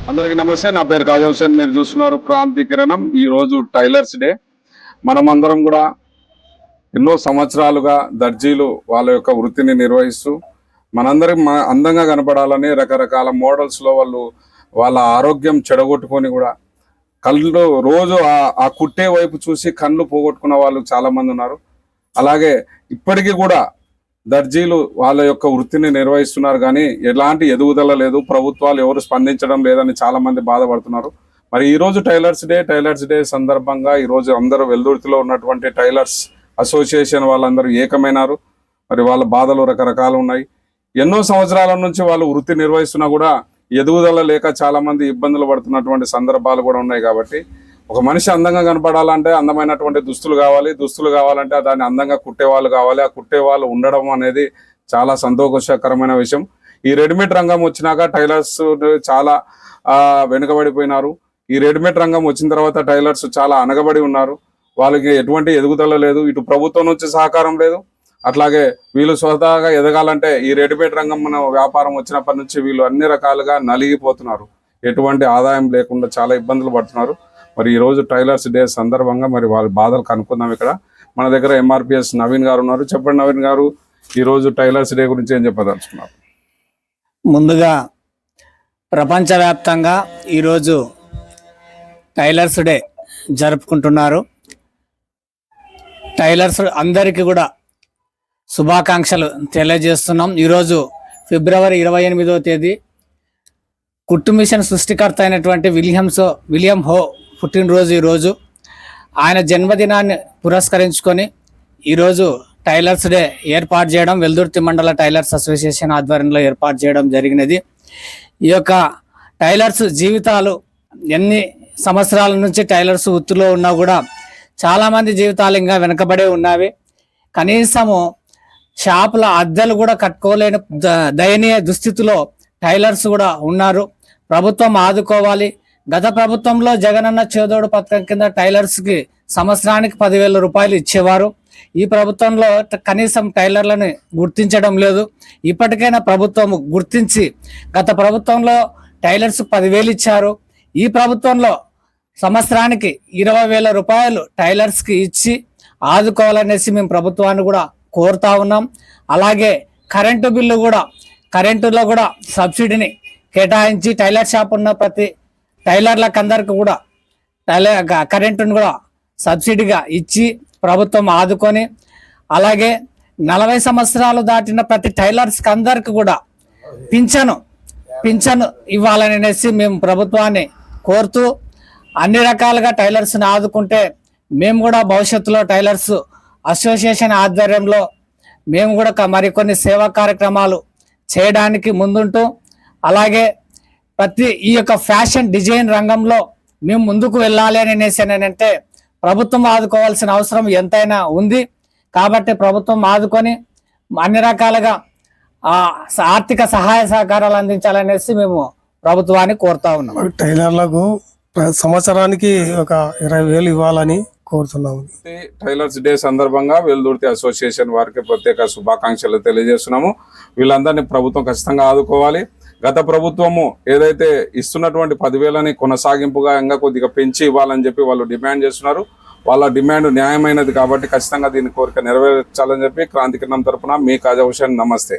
అందరికి నమస్తే. నా పేరు కాజా హుసేన్. మీరు చూస్తున్నారు క్రాంతి కిరణం. ఈ రోజు టైలర్స్ డే. మనమందరం కూడా ఎన్నో సంవత్సరాలుగా దర్జీలు వాళ్ళ యొక్క వృత్తిని నిర్వహిస్తూ మనందరం అందంగా కనపడాలని రకరకాల మోడల్స్ లో వాళ్ళు వాళ్ళ ఆరోగ్యం చెడగొట్టుకొని కూడా కళ్ళు రోజు ఆ కుట్టే వైపు చూసి కళ్ళు పోగొట్టుకున్న వాళ్ళు చాలా మంది ఉన్నారు. అలాగే ఇప్పటికీ కూడా దర్జీలు వాళ్ళ యొక్క వృత్తిని నిర్వహిస్తున్నారు, కానీ ఎలాంటి ఎదుగుదల లేదు. ప్రభుత్వాలు ఎవరు స్పందించడం లేదని చాలా మంది బాధపడుతున్నారు. మరి ఈ రోజు టైలర్స్ డే సందర్భంగా ఈ రోజు అందరూ వెల్దుర్తిలో ఉన్నటువంటి టైలర్స్ అసోసియేషన్ వాళ్ళందరూ ఏకమైనారు. మరి వాళ్ళ బాధలు రకరకాలు ఉన్నాయి. ఎన్నో సంవత్సరాల నుంచి వాళ్ళు వృత్తి నిర్వహిస్తున్నా కూడా ఎదుగుదల లేక చాలా మంది ఇబ్బందులు పడుతున్నటువంటి సందర్భాలు కూడా ఉన్నాయి. కాబట్టి ఒక మనిషి అందంగా కనపడాలంటే అందమైనటువంటి దుస్తులు కావాలంటే దాన్ని అందంగా కుట్టేవాళ్ళు కావాలి. ఆ కుట్టేవాళ్ళు ఉండడం అనేది చాలా సంతోషకరమైన విషయం. ఈ రెడీమేడ్ రంగం వచ్చినాక టైలర్స్ చాలా వెనుకబడిపోయినారు. ఈ రెడీమేడ్ రంగం వచ్చిన తర్వాత టైలర్స్ చాలా అనగబడి ఉన్నారు. వాళ్ళకి ఎటువంటి ఎదుగుదల లేదు. ఇటు ప్రభుత్వం నుంచి సహకారం లేదు. అట్లాగే వీళ్ళు స్వతహాగా ఎదగాలంటే ఈ రెడీమేడ్ రంగం మన వ్యాపారం వచ్చినప్పటి నుంచి వీళ్ళు అన్ని రకాలుగా నలిగిపోతున్నారు. ఎటువంటి ఆదాయం లేకుండా చాలా ఇబ్బందులు పడుతున్నారు. మరి ఈ రోజు టైలర్స్ డే సందర్భంగా మరి వాళ్ళ బాధలు కనుక్కుందాం. ఇక్కడ మన దగ్గర ఎంఆర్పిఎస్ నవీన్ గారు ఉన్నారు. చెప్పండి నవీన్ గారు, ఈ రోజు టైలర్స్ డే గురించి ఏం చెప్పదలుచుకున్నారు? ముందుగా ప్రపంచవ్యాప్తంగా ఈరోజు టైలర్స్ డే జరుపుకుంటున్నారు. టైలర్స్ అందరికీ కూడా శుభాకాంక్షలు తెలియజేస్తున్నాం. ఈరోజు ఫిబ్రవరి 28వ తేదీ కుట్టు మిషన్ సృష్టికర్త అయినటువంటి విలియం హో పుట్టినరోజు. ఈరోజు ఆయన జన్మదినాన్ని పురస్కరించుకొని ఈరోజు టైలర్స్ డే ఏర్పాటు చేయడం వెల్దుర్తి మండల టైలర్స్ అసోసియేషన్ ఆధ్వర్యంలో ఏర్పాటు చేయడం జరిగినది. ఈ యొక్క టైలర్స్ జీవితాలు ఎన్ని సంవత్సరాల నుంచి టైలర్స్ వృత్తిలో ఉన్నా కూడా చాలామంది జీవితాలు ఇంకా వెనకబడే ఉన్నవి. కనీసము షాపుల అద్దెలు కూడా కట్టుకోలేని దయనీయ దుస్థితిలో టైలర్స్ కూడా ఉన్నారు. ప్రభుత్వం ఆదుకోవాలి. గత ప్రభుత్వంలో జగనన్న చేదోడు పథకం కింద టైలర్స్కి సంవత్సరానికి 10,000 రూపాయలు ఇచ్చేవారు. ఈ ప్రభుత్వంలో కనీసం టైలర్లను గుర్తించడం లేదు. ఇప్పటికైనా ప్రభుత్వం గుర్తించి, గత ప్రభుత్వంలో టైలర్స్ 10,000 ఇచ్చారు. ఈ ప్రభుత్వంలో సంవత్సరానికి 20,000 రూపాయలు టైలర్స్కి ఇచ్చి ఆదుకోవాలనేసి మేము ప్రభుత్వాన్ని కూడా కోరుతా ఉన్నాం. అలాగే కరెంటులో కూడా సబ్సిడీని కేటాయించి టైలర్ షాప్ ఉన్న ప్రతి టైలర్లకు అందరికి కూడా కరెంటును కూడా సబ్సిడీగా ఇచ్చి ప్రభుత్వం ఆదుకొని, అలాగే 40 సంవత్సరాలు దాటిన ప్రతి టైలర్స్కి అందరికి కూడా పింఛను ఇవ్వాలనేసి మేము ప్రభుత్వాన్ని కోరుతూ, అన్ని రకాలుగా టైలర్స్ని ఆదుకుంటే మేము కూడా భవిష్యత్తులో టైలర్స్ అసోసియేషన్ ఆధ్వర్యంలో మేము కూడా మరికొన్ని సేవా కార్యక్రమాలు చేయడానికి ముందుంటూ, అలాగే ప్రతి ఈ యొక్క ఫ్యాషన్ డిజైన్ రంగంలో మేము ముందుకు వెళ్ళాలి అనేసి అంటే ప్రభుత్వం ఆదుకోవాల్సిన అవసరం ఎంతైనా ఉంది. కాబట్టి ప్రభుత్వం ఆదుకొని అన్ని రకాలుగా ఆర్థిక సహాయ సహకారాలు అందించాలనేసి మేము ప్రభుత్వాన్ని కోరుతా ఉన్నాం. టైలర్లకు సంవత్సరానికి ఒక 20,000 ఇవ్వాలని కోరుతున్నాము. టైలర్స్ డే సందర్భంగా వెల్దుర్తి అసోసియేషన్ వారికి ప్రత్యేక శుభాకాంక్షలు తెలియజేస్తున్నాము. వీళ్ళందరినీ ప్రభుత్వం ఖచ్చితంగా ఆదుకోవాలి. గత ప్రభుత్వము ఏదైతే ఇస్తున్నటువంటి 10,000ని కొనసాగింపుగా ఇంకా కొద్దిగా పెంచి ఇవ్వాలని చెప్పి వాళ్ళు డిమాండ్ చేస్తున్నారు. వాళ్ళ డిమాండ్ న్యాయమైనది కాబట్టి ఖచ్చితంగా దీని కోరిక నెరవేర్చాలని చెప్పి క్రాంతి కిరణం తరపున మీ కాజా హుసేన్. నమస్తే.